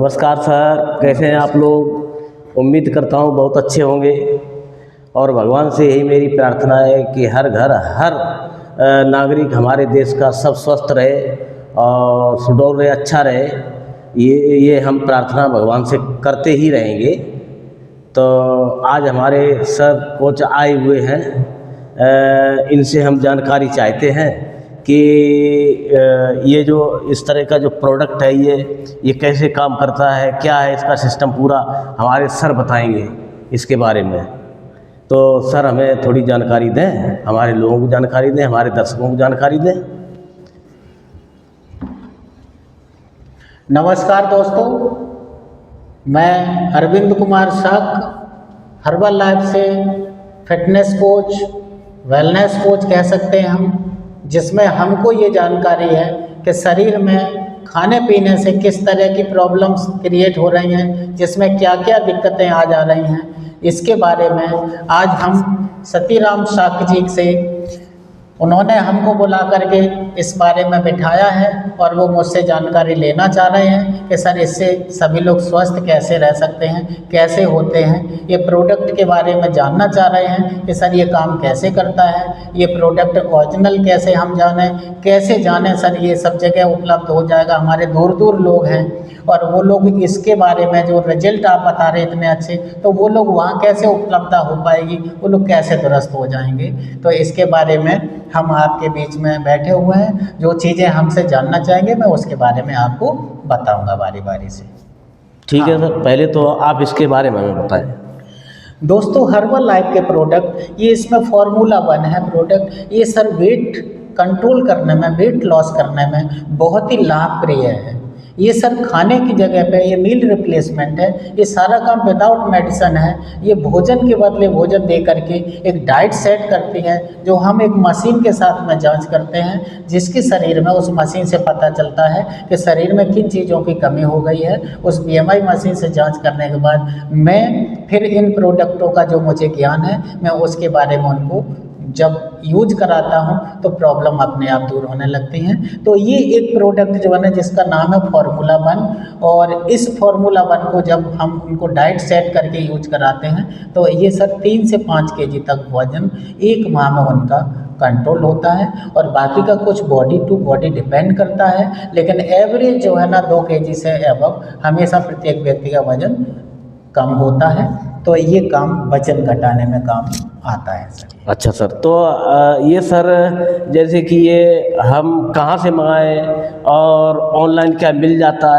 नमस्कार सर, कैसे हैं आप लोग। उम्मीद करता हूँ बहुत अच्छे होंगे और भगवान से यही मेरी प्रार्थना है कि हर घर हर नागरिक हमारे देश का सब स्वस्थ रहे और सुडौल रहे, अच्छा रहे। ये हम प्रार्थना भगवान से करते ही रहेंगे। तो आज हमारे सर कोच आए हुए हैं, इनसे हम जानकारी चाहते हैं कि ये जो इस तरह का जो प्रोडक्ट है ये कैसे काम करता है, क्या है इसका सिस्टम पूरा, हमारे सर बताएंगे इसके बारे में। तो सर हमें थोड़ी जानकारी दें, हमारे लोगों को जानकारी दें, हमारे दर्शकों को जानकारी दें। नमस्कार दोस्तों, मैं अरविंद कुमार शाक हर्बल लाइफ से फिटनेस कोच, वेलनेस कोच कह सकते हैं हम, जिसमें हमको ये जानकारी है कि शरीर में खाने पीने से किस तरह की प्रॉब्लम्स क्रिएट हो रही हैं, जिसमें क्या क्या दिक्कतें आ जा रही हैं, इसके बारे में आज हम सतीराम शाक जी से उन्होंने हमको बुला करके इस बारे में बिठाया है और वो मुझसे जानकारी लेना चाह रहे हैं कि सर इससे सभी लोग स्वस्थ कैसे रह सकते हैं, कैसे होते हैं। ये प्रोडक्ट के बारे में जानना चाह रहे हैं कि सर ये काम कैसे करता है, ये प्रोडक्ट ओरिजिनल कैसे हम कैसे जानें सर ये सब जगह उपलब्ध हो जाएगा। हमारे दूर दूर लोग हैं और वो लोग इसके बारे में जो रिजल्ट आप बता रहे इतने अच्छे, तो वो लोग वहाँ कैसे उपलब्ध हो पाएगी, वो लोग कैसे दुरुस्त हो जाएंगे। तो इसके बारे में हम आपके बीच में बैठे हुए हैं, जो चीज़ें हमसे जानना चाहेंगे मैं उसके बारे में आपको बताऊंगा बारी बारी से। ठीक है सर, पहले तो आप इसके बारे में हमें बताएं। दोस्तों, हर्बल लाइफ के प्रोडक्ट ये इसमें फार्मूला 1 है प्रोडक्ट। ये सर वेट कंट्रोल करने में, वेट लॉस करने में बहुत ही लाभप्रिय है। ये सर खाने की जगह पे ये मील रिप्लेसमेंट है। ये सारा काम विदाउट मेडिसिन है। ये भोजन के बदले भोजन दे करके एक डाइट सेट करती है, जो हम एक मशीन के साथ में जांच करते हैं, जिसके शरीर में उस मशीन से पता चलता है कि शरीर में किन चीज़ों की कमी हो गई है। उस BMI मशीन से जांच करने के बाद मैं फिर इन प्रोडक्टों का जो मुझे ज्ञान है मैं उसके बारे में उनको जब यूज कराता हूँ तो प्रॉब्लम अपने आप दूर होने लगती हैं। तो ये एक प्रोडक्ट जो है ना, जिसका नाम है फार्मूला 1, और इस फार्मूला 1 को जब हम उनको डाइट सेट करके यूज कराते हैं तो ये सर 3 से 5 kg तक वजन 1 माह में उनका कंट्रोल होता है। और बाकी का कुछ बॉडी टू बॉडी डिपेंड करता है, लेकिन एवरेज जो है ना 2 kg से एबव हमेशा प्रत्येक व्यक्ति का वजन कम होता है। तो ये काम वजन घटाने में काम आता है सर। अच्छा सर, तो ये सर जैसे कि ये हम कहाँ से मंगाएं और ऑनलाइन क्या मिल जाता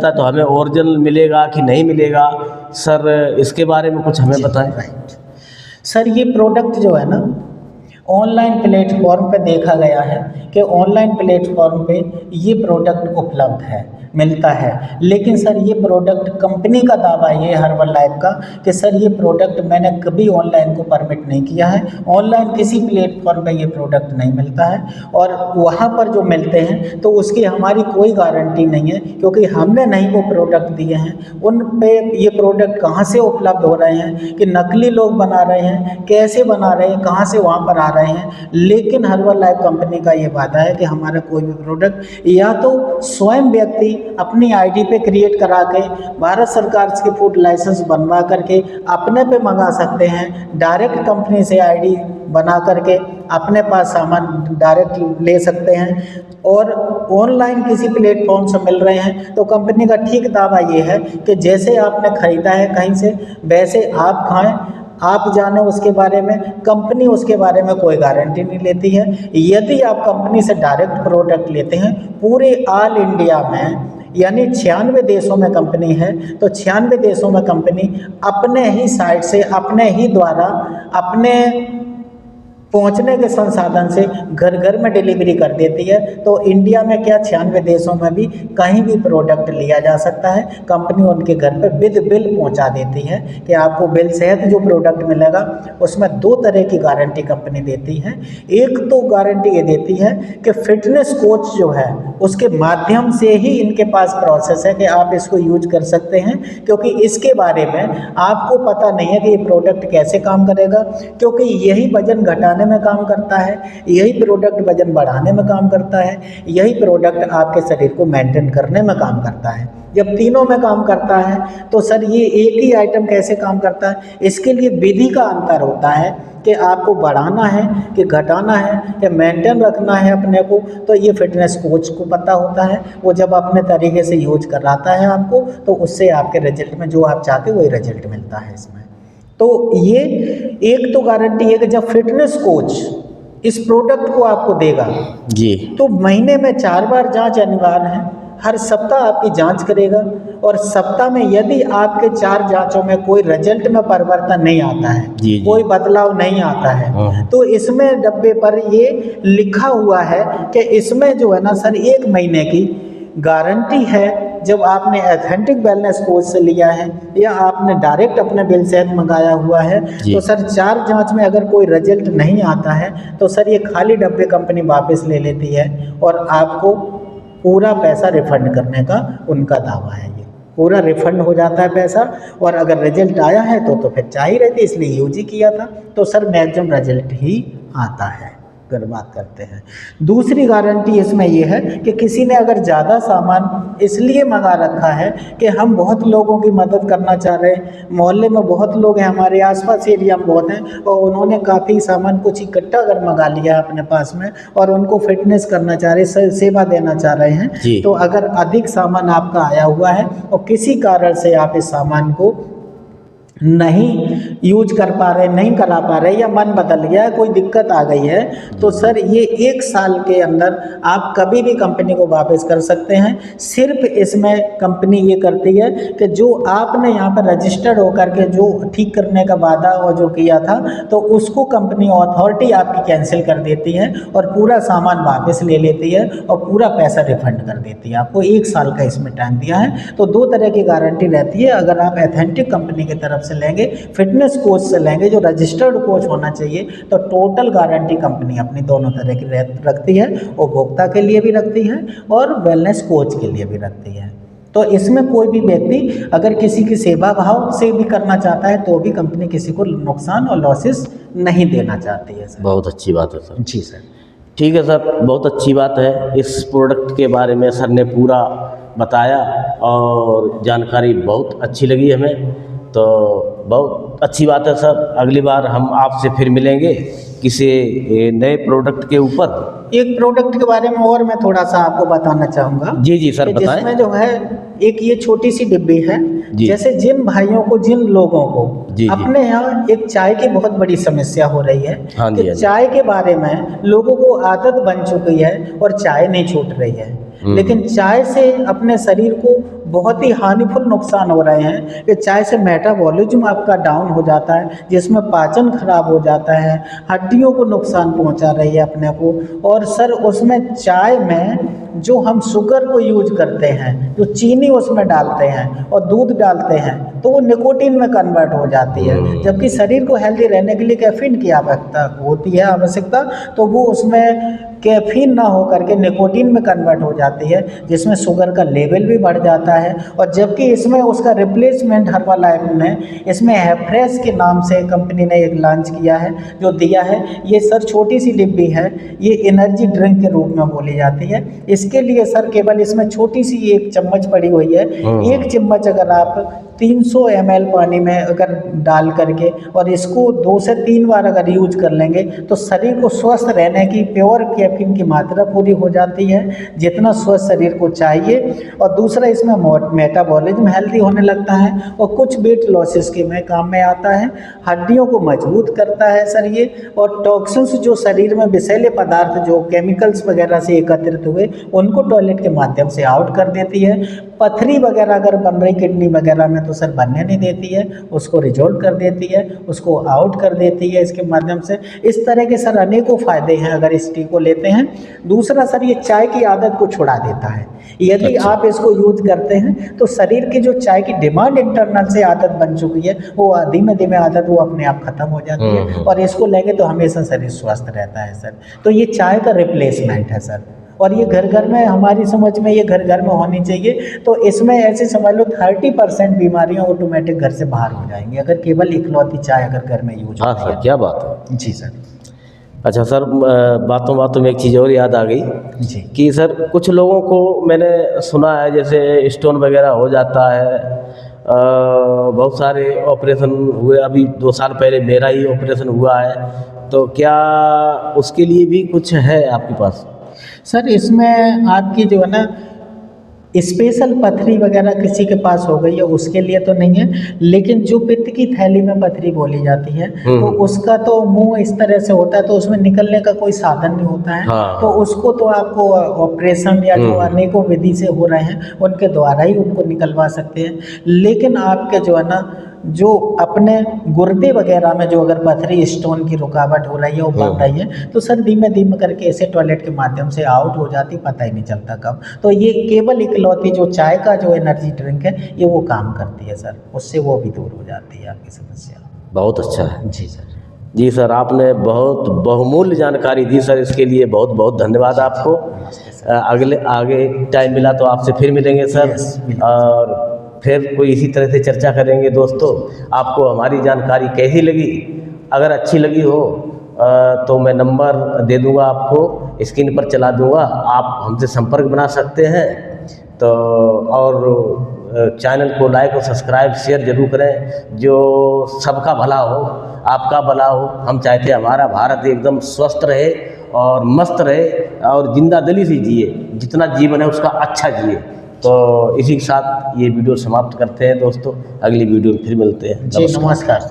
है तो हमें ओरिजिनल मिलेगा कि नहीं मिलेगा सर, इसके बारे में कुछ हमें बताएं। राइट सर, ये प्रोडक्ट जो है ना ऑनलाइन प्लेटफॉर्म पे देखा गया है कि ऑनलाइन प्लेटफॉर्म पे ये प्रोडक्ट उपलब्ध है, मिलता है। लेकिन सर ये प्रोडक्ट कंपनी का दावा ये हर्बल लाइफ का कि सर ये प्रोडक्ट मैंने कभी ऑनलाइन को परमिट नहीं किया है। ऑनलाइन किसी प्लेटफॉर्म पे ये प्रोडक्ट नहीं मिलता है, और वहाँ पर जो मिलते हैं तो उसकी हमारी कोई गारंटी नहीं है, क्योंकि हमने नहीं वो प्रोडक्ट दिए हैं। उन पे ये प्रोडक्ट कहाँ से उपलब्ध हो रहे हैं, कि नकली लोग बना रहे हैं, कैसे बना रहे हैं, कहाँ से वहाँ पर आ रहे हैं। लेकिन हर्बल लाइफ कंपनी का ये वादा है कि हमारा कोई भी प्रोडक्ट या तो स्वयं व्यक्ति अपनी आईडी पे क्रिएट करा के भारत सरकार के फूड लाइसेंस बनवा करके अपने पे मंगा सकते हैं, डायरेक्ट कंपनी से आईडी बना करके अपने पास सामान डायरेक्ट ले सकते हैं, और ऑनलाइन किसी प्लेटफॉर्म से मिल रहे हैं तो कंपनी का ठीक दावा ये है कि जैसे आपने खरीदा है कहीं से वैसे आप खाएं, आप जाने उसके बारे में। कंपनी उसके बारे में कोई गारंटी नहीं लेती है। यदि आप कंपनी से डायरेक्ट प्रोडक्ट लेते हैं, पूरे ऑल इंडिया में यानी 96 देशों में कंपनी है, तो 96 देशों में कंपनी अपने ही साइट से, अपने ही द्वारा, अपने पहुंचने के संसाधन से घर घर में डिलीवरी कर देती है। तो इंडिया में क्या 96 देशों में भी कहीं भी प्रोडक्ट लिया जा सकता है। कंपनी उनके घर पे विद बिल पहुंचा देती है कि आपको बिल सहित जो प्रोडक्ट मिलेगा उसमें 2 तरह की गारंटी कंपनी देती है। एक तो गारंटी ये देती है कि फिटनेस कोच जो है उसके माध्यम से ही इनके पास प्रोसेस है कि आप इसको यूज कर सकते हैं, क्योंकि इसके बारे में आपको पता नहीं है कि ये प्रोडक्ट कैसे काम करेगा, क्योंकि यही वजन घटाने घटाने में काम करता है, यही प्रोडक्ट वजन बढ़ाने में काम करता है, यही प्रोडक्ट आपके शरीर को मेंटेन करने में काम करता है। जब तीनों में काम करता है तो सर ये एक ही आइटम कैसे काम करता है, इसके लिए विधि का अंतर होता है कि आपको बढ़ाना है कि घटाना है या मेंटेन रखना है अपने को, तो ये फिटनेस कोच को पता होता है। वो जब अपने तरीके से यूज कराता है आपको, तो उससे आपके रिजल्ट में जो आप चाहते हो वही रिजल्ट मिलता है इसमें। तो ये एक तो गारंटी है कि जब फिटनेस कोच इस प्रोडक्ट को आपको देगा जी तो महीने में 4 बार जांच अनिवार्य है, हर सप्ताह आपकी जांच करेगा, और सप्ताह में यदि आपके 4 जांचों में कोई रिजल्ट में परिवर्तन नहीं आता है, जी। कोई बदलाव नहीं आता है, तो इसमें डब्बे पर ये लिखा हुआ है कि इसमें जो है ना सर 1 महीने की गारंटी है। जब आपने एथेंटिक वेलनेस कोच से लिया है या आपने डायरेक्ट अपने बिल सेहत मंगाया हुआ है, तो सर 4 जांच में अगर कोई रिजल्ट नहीं आता है तो सर ये खाली डब्बे कंपनी वापस ले लेती है और आपको पूरा पैसा रिफंड करने का उनका दावा है। ये पूरा रिफंड हो जाता है पैसा, और अगर रिजल्ट आया है तो फिर चाहिए रहती, इसलिए यूज ही किया था, तो सर मैक्सिमम रिजल्ट ही आता है। अगर बात करते हैं दूसरी गारंटी इसमें ये है कि किसी ने अगर ज़्यादा सामान इसलिए मंगा रखा है कि हम बहुत लोगों की मदद करना चाह रहे हैं, मोहल्ले में बहुत लोग हैं, हमारे आसपास एरिया में बहुत हैं, और उन्होंने काफ़ी सामान कुछ इकट्ठा कर मंगा लिया है अपने पास में और उनको फिटनेस करना चाह रहे हैं, सेवा देना चाह रहे हैं, तो अगर अधिक सामान आपका आया हुआ है और किसी कारण से आप इस सामान को नहीं यूज कर पा रहे, नहीं करा पा रहे, या मन बदल गया है, कोई दिक्कत आ गई है, तो सर ये 1 साल के अंदर आप कभी भी कंपनी को वापस कर सकते हैं। सिर्फ इसमें कंपनी ये करती है कि जो आपने यहाँ पर रजिस्टर्ड होकर के जो ठीक करने का वादा और जो किया था, तो उसको कंपनी अथॉरिटी आपकी कैंसिल कर देती है और पूरा सामान वापस ले लेती है और पूरा पैसा रिफंड कर देती है। आपको 1 साल का इसमें टाइम दिया है। तो 2 तरह की गारंटी रहती है। अगर आप एथेंटिक कंपनी की तरफ से लेंगे, फिटनेस कोच से लेंगे जो रजिस्टर्ड कोच होना चाहिए, तो टोटल गारंटी कंपनी अपनी दोनों तरह की रखती है, उपभोक्ता के लिए भी रखती है और वेलनेस कोच के लिए भी रखती है। तो इसमें कोई भी व्यक्ति अगर किसी की सेवा भाव से भी करना चाहता है तो भी कंपनी किसी को नुकसान और लॉसेस नहीं देना चाहती है सर। बहुत अच्छी बात है सर। जी सर। ठीक है सर, बहुत अच्छी बात है। इस प्रोडक्ट के बारे में सर ने पूरा बताया और जानकारी बहुत अच्छी लगी हमें, तो बहुत अच्छी बात है सर। अगली बार हम आपसे फिर मिलेंगे किसी नए प्रोडक्ट के ऊपर। एक प्रोडक्ट के बारे में और मैं थोड़ा सा आपको बताना चाहूँगा। जी जी सर, बताएं। जिसमें जो है एक ये छोटी सी डिब्बी है, जैसे जिन भाइयों को, जिन लोगों को अपने यहाँ एक चाय की बहुत बड़ी समस्या हो रही है, कि चाय के बारे में लोगों को आदत बन चुकी है और चाय नहीं छूट रही है, लेकिन चाय से अपने शरीर को बहुत ही हानिफुल नुकसान हो रहे हैं कि चाय से मेटाबॉलिज्म आपका डाउन हो जाता है, जिसमें पाचन खराब हो जाता है, हड्डियों को नुकसान पहुंचा रही है अपने को। और सर उसमें चाय में जो हम शुगर को यूज करते हैं, जो चीनी उसमें डालते हैं और दूध डालते हैं, तो वो निकोटीन में कन्वर्ट हो जाती है, जबकि शरीर को हेल्दी रहने के लिए कैफीन की आवश्यकता होती है, तो वो उसमें कैफीन ना हो करके निकोटीन में कन्वर्ट हो जाती है, जिसमें शुगर का लेवल भी बढ़ जाता है। और जबकि इसमें उसका रिप्लेसमेंट हर्बालाइफ ने इसमें हैफ्रेश के नाम से कंपनी ने एक लॉन्च किया है, जो दिया है। ये सर छोटी सी डिब्बी है, ये एनर्जी ड्रिंक के रूप में बोली जाती है। इसके लिए सर केवल इसमें छोटी सी 1 चम्मच पड़ी हुई है। 1 चम्मच अगर आप 300 ml पानी में अगर डाल करके और इसको 2 से 3 बार अगर यूज कर लेंगे, तो शरीर को स्वस्थ रहने की प्योर कैफीन की मात्रा पूरी हो जाती है, जितना स्वस्थ शरीर को चाहिए। और दूसरा, इसमें मेटाबॉलिज्म हेल्दी होने लगता है और कुछ वेट लॉसेस के में काम में आता है। हड्डियों को मजबूत करता है सर ये, और टॉक्सिन्स जो शरीर में विषैले पदार्थ जो केमिकल्स वगैरह से एकत्रित हुए, उनको टॉयलेट के माध्यम से आउट कर देती है। पथरी वगैरह अगर बन रही किडनी वगैरह में, तो सर बनने नहीं देती है, उसको रिजोल्व कर देती है, उसको आउट कर देती है इसके माध्यम से। इस तरह के सर अनेकों फ़ायदे हैं अगर इस टी को लेते हैं। दूसरा सर, ये चाय की आदत को छुड़ा देता है। यदि आप इसको यूज करते हैं तो शरीर की जो चाय की डिमांड इंटरनल से आदत बन चुकी है, वो धीमे धीमे आदत वो अपने आप खत्म हो जाती है, और इसको लेंगे तो हमेशा शरीर स्वस्थ रहता है सर। तो ये चाय का रिप्लेसमेंट है सर, और ये घर घर में, हमारी समझ में ये घर घर में होनी चाहिए। तो इसमें ऐसे समझ लो 30% बीमारियां ऑटोमेटिक घर से बाहर हो जाएंगी, अगर केवल इकलौती चाय अगर घर में यूज हो। हाँ सर, क्या बात है। जी सर। अच्छा सर, बातों बातों में एक चीज़ और याद आ गई जी कि सर कुछ लोगों को मैंने सुना है जैसे स्टोन वगैरह हो जाता है, बहुत सारे ऑपरेशन हुए, अभी 2 साल पहले मेरा ही ऑपरेशन हुआ है, तो क्या उसके लिए भी कुछ है आपके पास? सर, इसमें आपकी जो है ना स्पेशल पथरी वगैरह किसी के पास हो गई है उसके लिए तो नहीं है, लेकिन जो पित्त की थैली में पथरी बोली जाती है तो उसका तो मुंह इस तरह से होता है तो उसमें निकलने का कोई साधन नहीं होता है। हाँ। तो उसको तो आपको ऑपरेशन या जो अनेकों विधि से हो रहे हैं उनके द्वारा ही उनको निकलवा सकते हैं। लेकिन आपके जो है ना जो अपने गुर्दे वगैरह में जो अगर पथरी स्टोन की रुकावट हो रही है वो बन रही है तो सर धीमे धीमे करके ऐसे टॉयलेट के माध्यम से आउट हो जाती, पता ही नहीं चलता कब। तो ये केवल इकलौती जो चाय का जो एनर्जी ड्रिंक है ये वो काम करती है सर, उससे वो भी दूर हो जाती है आपकी समस्या। बहुत अच्छा है। जी सर। जी सर, आपने बहुत बहुमूल्य जानकारी दी सर, इसके लिए बहुत बहुत धन्यवाद आपको। अगले आगे टाइम मिला तो आपसे फिर मिलेंगे सर, Yes, बिल्कुल। और फिर कोई इसी तरह से चर्चा करेंगे। दोस्तों, आपको हमारी जानकारी कैसी लगी? अगर अच्छी लगी हो तो मैं नंबर दे दूंगा आपको, स्क्रीन पर चला दूंगा, आप हमसे संपर्क बना सकते हैं। तो और चैनल को लाइक और सब्सक्राइब शेयर जरूर करें, जो सबका भला हो, आपका भला हो। हम चाहते हैं हमारा भारत एकदम स्वस्थ रहे और मस्त रहे और जिंदा दिली से जिए, जितना जीवन है उसका अच्छा जिए। तो इसी के साथ ये वीडियो समाप्त करते हैं दोस्तों, अगली वीडियो में फिर मिलते हैं। जी नमस्कार।